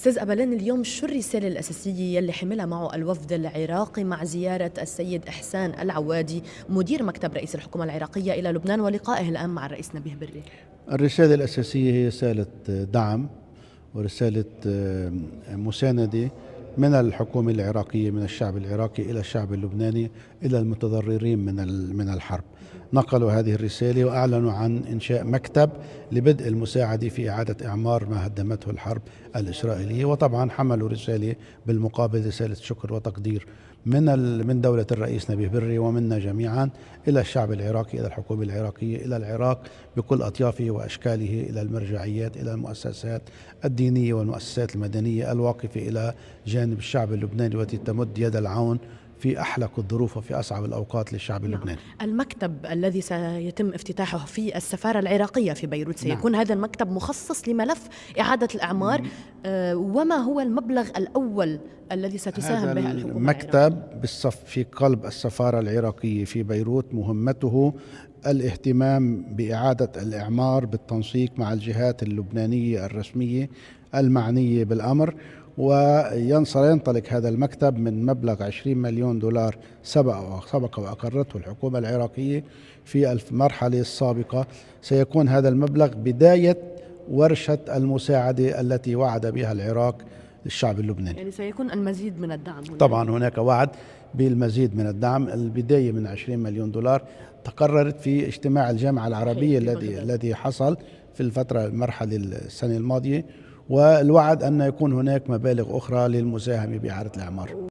أستاذ أبلان، اليوم شو الرسالة الأساسية يلي حملها معه الوفد العراقي مع زيارة السيد إحسان العوادي مدير مكتب رئيس الحكومة العراقية إلى لبنان ولقائه الآن مع الرئيس نبيه بري؟ الرسالة الأساسية هي رسالة دعم ورسالة مساندة من الحكومة العراقية، من الشعب العراقي إلى الشعب اللبناني، إلى المتضررين من الحرب. نقلوا هذه الرسالة وأعلنوا عن إنشاء مكتب لبدء المساعدة في إعادة إعمار ما هدمته الحرب الإسرائيلية. وطبعا حملوا رسالة بالمقابل، رسالة شكر وتقدير من دولة الرئيس نبيه بري ومنا جميعا إلى الشعب العراقي، إلى الحكومة العراقية، إلى العراق بكل أطيافه وأشكاله، إلى المرجعيات، إلى المؤسسات الدينية والمؤسسات المدنية الواقفة إلى جانب الشعب اللبناني والتي تمد يد العون في أحلك الظروف وفي أصعب الأوقات للشعب اللبناني. المكتب الذي سيتم افتتاحه في السفارة العراقية في بيروت سيكون هذا المكتب مخصص لملف إعادة الأعمار. وما هو المبلغ الأول الذي ستساهم به الحكومة المكتب في قلب السفارة العراقية في بيروت، مهمته الاهتمام بإعادة الإعمار بالتنسيق مع الجهات اللبنانية الرسمية المعنية بالأمر. وينطلق هذا المكتب من مبلغ 20 مليون دولار سبق وأقرته الحكومة العراقية في المرحلة السابقة. سيكون هذا المبلغ بداية ورشة المساعدة التي وعد بها العراق للشعب اللبناني. يعني سيكون المزيد من الدعم هنا. طبعا هناك وعد بالمزيد من الدعم. البداية من 20 مليون دولار تقررت في اجتماع الجامعة العربية الذي حصل في المرحلة السنة الماضية، والوعد أن يكون هناك مبالغ أخرى للمساهمة بإعادة الأعمار.